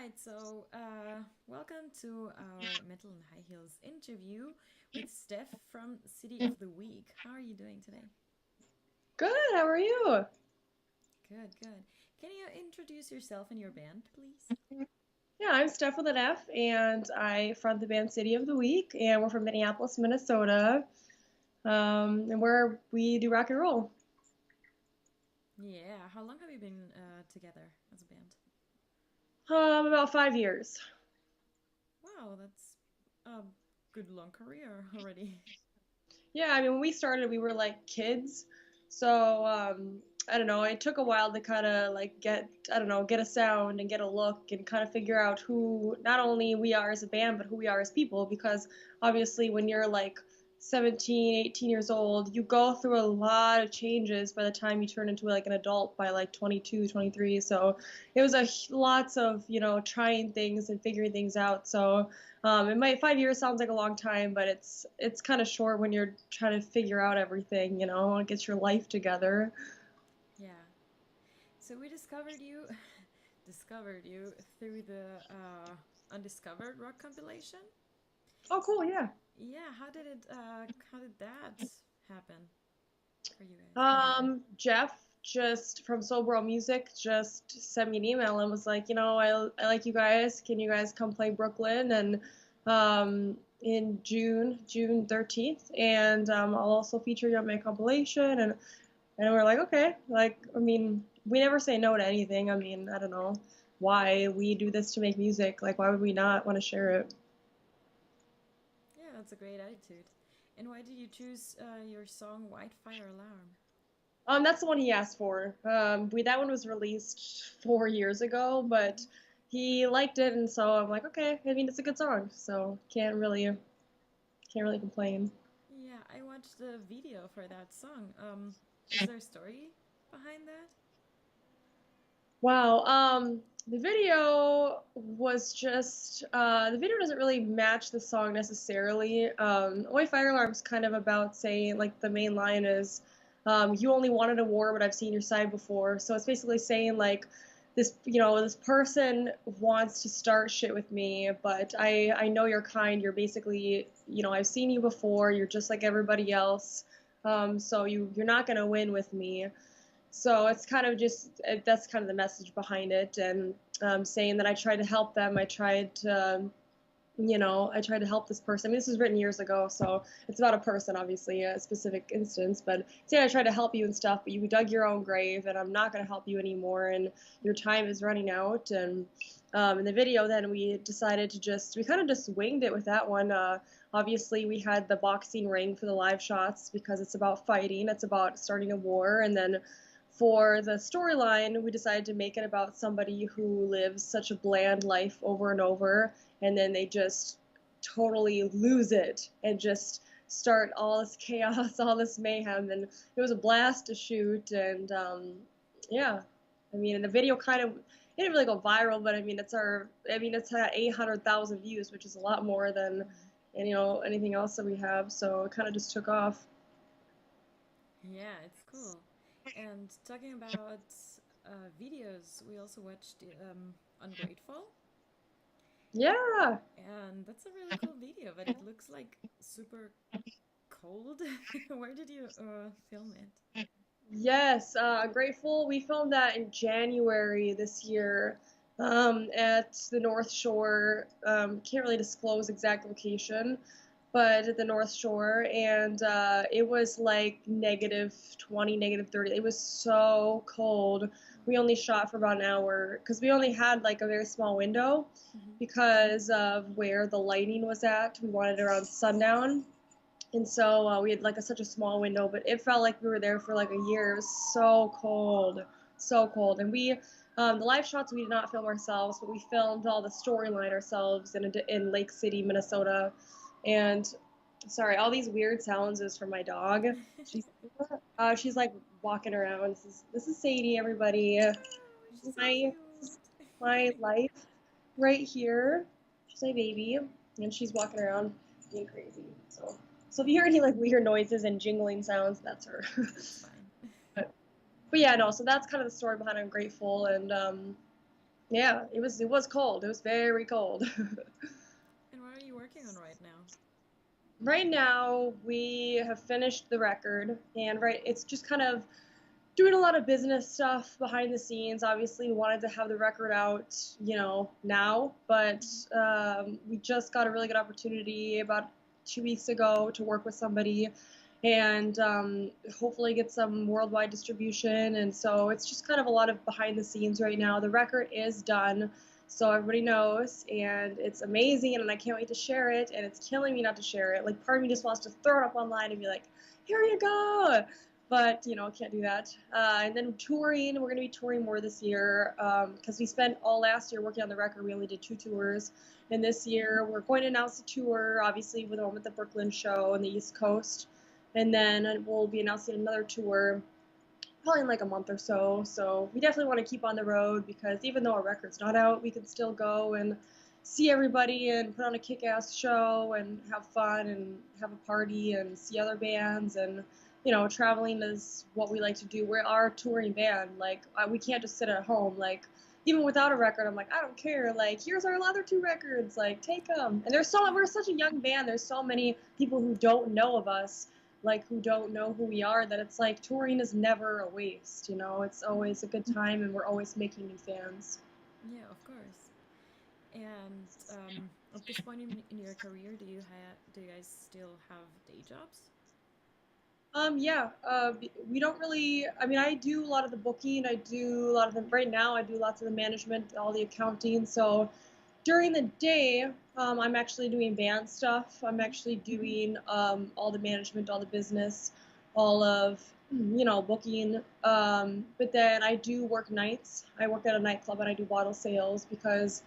right, so welcome to our Metal and High Heels interview with Stef from City of the Weak. How are you doing today? Good, how are you? Good, good. Can you introduce yourself and your band, please? Yeah, I'm Steph with an F, and I front the band City of the Week, and we're from Minneapolis, Minnesota, and we do rock and roll. Yeah, how long have you been together as a band? About 5 years. Wow, that's a good long career already. Yeah, I mean, when we started, we were like kids, so I don't know. It took a while to kind of like I don't know, get a sound and get a look and kind of figure out who not only we are as a band, but who we are as people. Because obviously, when you're like 17, 18 years old, you go through a lot of changes by the time you turn into like an adult by like 22, 23. So it was lots of trying things and figuring things out. So. It might 5 years sounds like a long time, but it's kind of short when you're trying to figure out everything, and get your life together. Yeah. So we discovered you, discovered you through the Undiscovered Rock compilation. Oh, cool, yeah. Yeah, how did that happen for you guys? Jeff just from Sobro Music just sent me an email and was like, I like you guys. Can you guys come play Brooklyn and in June 13th, and I'll also feature you on my compilation. And we're like, okay, like, I mean, we never say no to anything. I mean, I don't know why we do this to make music. Like, why would we not want to share it? Yeah, that's a great attitude. And why did you choose your song White Fire Alarm? That's the one he asked for. That one was released 4 years ago, but Hmm. he liked it, and so I'm like, okay. I mean, it's a good song, so can't really complain. Yeah, I watched the video for that song. Is there a story behind that? Wow. The video doesn't really match the song necessarily. Oi Fire Alarm's kind of about saying, like, the main line is, you only wanted a war, but I've seen your side before. So it's basically saying, like, this person wants to start shit with me, but I know you're kind. You're basically, I've seen you before. You're just like everybody else. So you're not gonna win with me. So it's kind of just that's kind of the message behind it, and saying that I tried to help them. I tried to help this person. I mean, this was written years ago, so it's about a person, obviously, a specific instance. But saying I tried to help you and stuff, but you dug your own grave, and I'm not going to help you anymore, and your time is running out. And in the video, then we decided we kind of just winged it with that one. Obviously, we had the boxing ring for the live shots because it's about fighting, it's about starting a war, and then for the storyline, we decided to make it about somebody who lives such a bland life over and over, and then they just totally lose it and just start all this chaos, all this mayhem. And it was a blast to shoot. And yeah, I mean, and the video kind of, it didn't really go viral, but it's at 800,000 views, which is a lot more than Hmm. anything else that we have. So it kind of just took off. Yeah, it's cool. And talking about videos, we also watched Ungrateful, Yeah. and that's a really cool video, but it looks like super cold. Where did you film it? Yes, grateful. We filmed that in January this year, at the North Shore. Can't really disclose exact location, but at the North Shore, and it was like -20, -30. It was so cold. We only shot for about an hour because we only had like a very small window Mm-hmm. because of where the lighting was at. We wanted it around sundown. And so we had like such a small window, but it felt like we were there for like a year. It was so cold, so cold. And the live shots we did not film ourselves, but we filmed all the storyline ourselves in Lake City, Minnesota. And sorry, all these weird sounds is from my dog. She's she's like walking around. This is Sadie, everybody. Oh, This she's is so my cute. life right here. She's my baby, and she's walking around being crazy. So if you hear any like weird noises and jingling sounds, that's her. That's fine. but, but yeah, no. So that's kind of the story behind I'm Grateful, and Yeah, it was cold. It was very cold. And what are you working on right now? Right now, we have finished the record, and it's just kind of doing a lot of business stuff behind the scenes. Obviously, we wanted to have the record out, now, but Hmm. we just got a really good opportunity about 2 weeks ago to work with somebody and hopefully get some worldwide distribution. And so it's just kind of a lot of behind the scenes right now. The record is done, so everybody knows, and it's amazing, and I can't wait to share it. And it's killing me not to share it. Like, part of me just wants to throw it up online and be like, "Here you go." But can't do that. And then touring, we're going to be touring more this year because we spent all last year working on the record. We only did 2 tours, and this year we're going to announce a tour, obviously with the one with the Brooklyn show on the East Coast, and then we'll be announcing another tour probably in like a month or so. So we definitely want to keep on the road because even though our record's not out, we can still go and see everybody and put on a kick-ass show and have fun and have a party and see other bands. And traveling is what we like to do. We are a touring band. Like, we can't just sit at home. Like, even without a record, I'm like, I don't care. Like, here's our other 2 records. Like, take them. And we're such a young band. There's so many people who don't know of us, like, who don't know who we are, that it's like touring is never a waste. It's Hmm. always a good time, and we're always making new fans. Yeah, of course. And at this point in your career, do you guys still have day jobs? Yeah, we don't really. I mean, I do a lot of the booking. I do a lot of the right now. I do lots of the management, all the accounting. So during the day, I'm actually doing band stuff. I'm Hmm. actually doing all the management, all the business, all of booking. But then I do work nights. I work at a nightclub and I do bottle sales because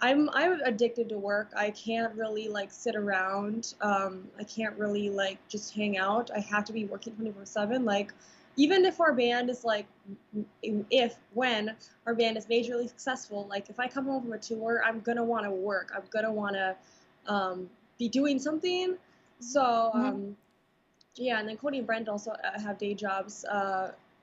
I'm addicted to work. I can't really like sit around. I can't really like just hang out. I have to be working 24/7. Like, even if our band is like, if when our band is majorly successful, like if I come home from a tour, I'm gonna want to work. I'm gonna want to be doing something. Hmm. So yeah, and then Cody and Brent also have day jobs.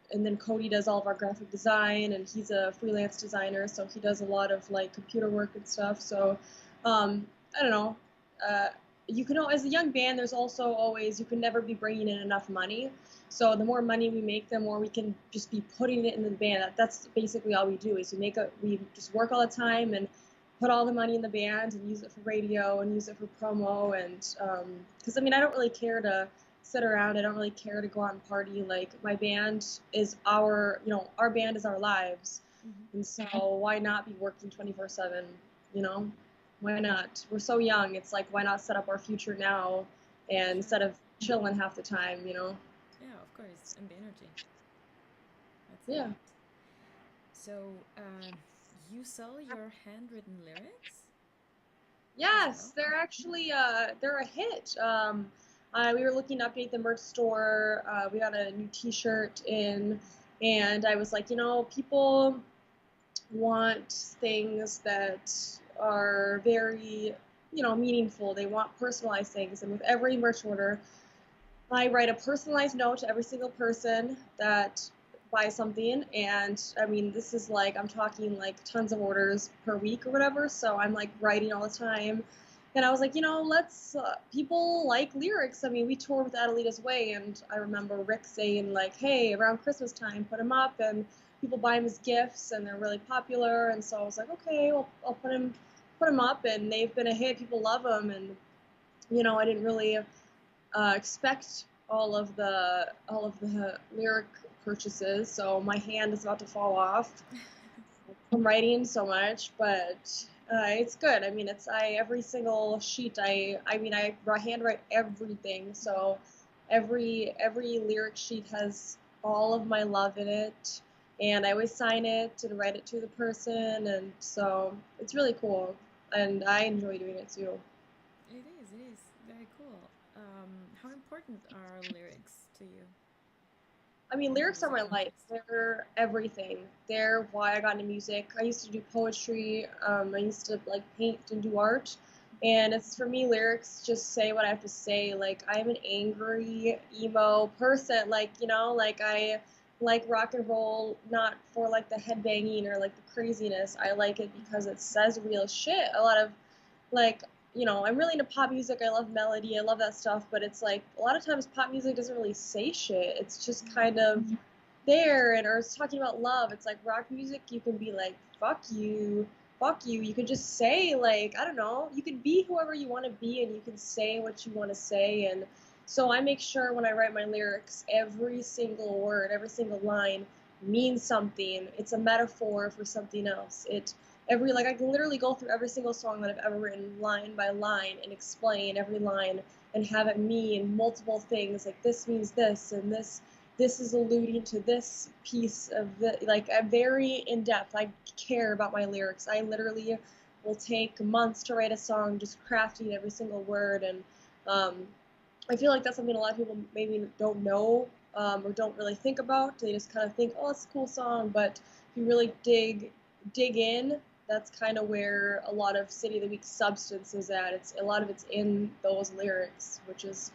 And then Cody does all of our graphic design, and he's a freelance designer, so he does a lot of like computer work and stuff. So I don't know. Uh, as a young band, there's also always, you can never be bringing in enough money. So the more money we make, the more we can just be putting it in the band. That's basically all we do is we just work all the time and put all the money in the band and use it for radio and use it for promo. And because I mean, I don't really care to sit around. I don't really care to go out and party. Like, my band is our band is our lives, Hmm. and so why not be working 24/7? You know, why not? We're so young. It's like, why not set up our future now, and Sure. instead of chilling half the time? Yeah, of course. And the energy. That's Yeah. great. So, you sell your handwritten lyrics as Yes, well? they're a hit. We were looking to update the merch store. We got a new T-shirt in, and I was like, people want things that are very, meaningful. They want personalized things. And with every merch order, I write a personalized note to every single person that buys something. And I mean, this is like, I'm talking like tons of orders per week or whatever. So I'm like writing all the time. And I was like, people like lyrics. I mean, we toured with Adelita's Way, and I remember Rick saying, like, hey, around Christmas time, put them up, and people buy them as gifts, and they're really popular. And so I was like, okay, well, I'll put them up, and they've been a hit. People love them. And, I didn't really expect all of the lyric purchases. So my hand is about to fall off from writing so much, but it's good. I mean, it's I every single sheet. I handwrite everything, Hmm. so every lyric sheet has all of my love in it, and I always sign it and write it to the person, and so it's really cool, and I enjoy doing it too. It is very cool. How important are lyrics to you I mean, in the lyrics are music my life. context? They're everything. They're why I got into music. I used to do poetry. I used to like paint and do art. Hmm. And it's for me, lyrics just say what I have to say. Like, I'm an angry, emo person. Like, like like rock and roll not for like the headbanging or like the craziness. I like it because it says real shit. A lot of like, I'm really into pop music. I love melody. I love that stuff. But it's like a lot of times pop music doesn't really say shit. It's just kind of there, and or it's talking about love. It's like rock music. You can be like, fuck you, fuck you. You can just say like, I don't know. You can be whoever you want to be, and you can say what you want to say. And so I make sure when I write my lyrics, every single word, every single line means something. It's a metaphor for something else. Like I can literally go through every single song that I've ever written line by line and explain every line and have it mean multiple things. Like this means this, and this is alluding to this piece of the, like, I'm very in depth. I care about my lyrics. I literally will take months to write a song, just crafting every single word. And um, I feel like that's something a lot of people maybe don't know, or don't really think about. They just kind of think, oh, it's a cool song. But if you really dig in, that's kind of where a lot of City of the Week substance is at. It's a lot of it's in those lyrics, which is,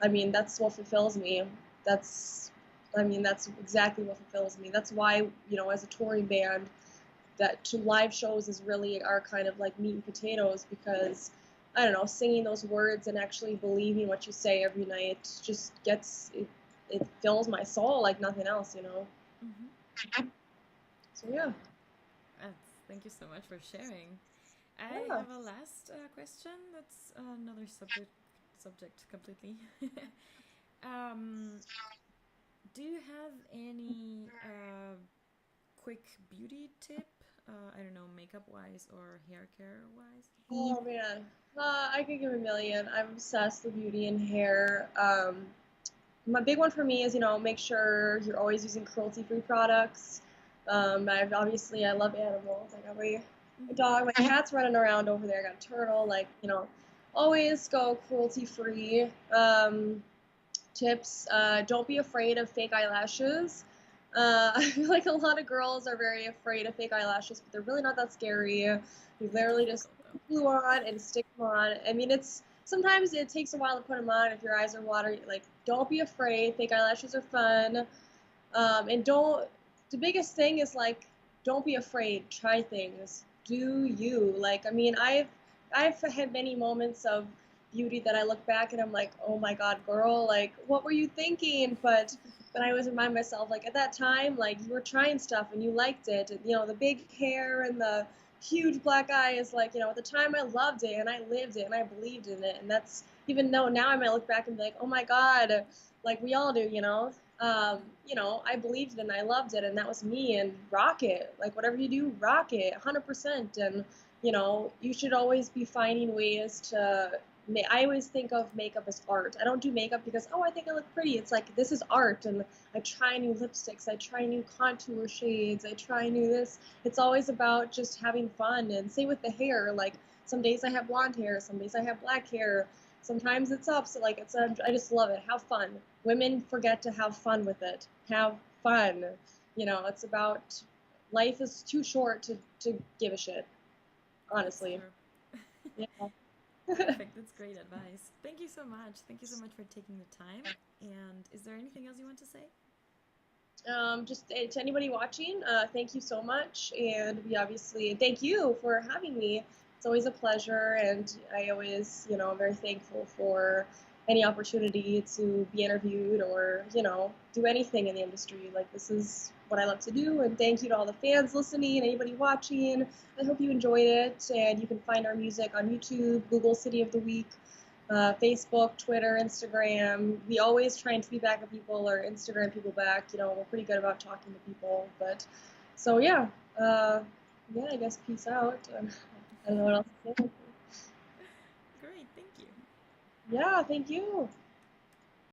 I mean, that's what fulfills me. That's, I mean, that's exactly what fulfills me. That's why, as a touring band, that to live shows is really our kind of like meat and potatoes, because I don't know, singing those words and actually believing what you say every night just it fills my soul like nothing else. Mm-hmm. So yeah. Thank you so much for sharing. I Yeah. have a last question. That's another subject completely. um, do you have any quick beauty tip? I don't know, makeup wise or hair care wise. Oh man. I could give a million. I'm obsessed with beauty and hair. My big one for me is, make sure you're always using cruelty-free products. I love animals. I got my Mm-hmm. dog, my cat's running around over there. I got a turtle. Like, always go cruelty-free. Tips: don't be afraid of fake eyelashes. I feel like a lot of girls are very afraid of fake eyelashes, but they're really not that scary. You They're literally just difficult put though. glue on and stick them on. I mean, it's sometimes it takes a while to put them on if your eyes are watery. Like, don't be afraid. Fake eyelashes are fun. And don't. The biggest thing is like, don't be afraid. Try things. Do you like? I mean, I've had many moments of beauty that I look back and I'm like, oh my god, girl, like, what were you thinking? But I always remind myself, like, at that time, like, you were trying stuff and you liked it. And, the big hair and the huge black eyes, like, at the time I loved it and I lived it and I believed in it. And that's, even though now I might look back and be like, oh my god, like we all do. I believed it and I loved it, and that was me. And rock it, like whatever you do, rock it, 100%. And you should always be finding ways to. I always think of makeup as art. I don't do makeup because, oh, I think I look pretty. It's like, this is art, and I try new lipsticks, I try new contour shades, I try new this. It's always about just having fun. And same with the hair. Like, some days I have blonde hair, some days I have black hair. Sometimes it's up, so like I just love it. Have fun. Women forget to have fun with it. Have fun. It's about, life is too short to give a shit, That's honestly. true. Yeah. Perfect. That's great advice. Thank you so much. Thank you so much for taking the time. And is there anything else you want to say? Just to anybody watching, thank you so much, and we obviously thank you for having me. It's always a pleasure, and I always, I'm very thankful for any opportunity to be interviewed or, do anything in the industry. Like, this is what I love to do, and thank you to all the fans listening, anybody watching. I hope you enjoyed it, and you can find our music on YouTube, Google City of the Week, Facebook, Twitter, Instagram. We always try and tweet back at people or Instagram people back. We're pretty good about talking to people. But so yeah, I guess peace out. I don't know what else to say. Great. Thank you. Yeah, thank you.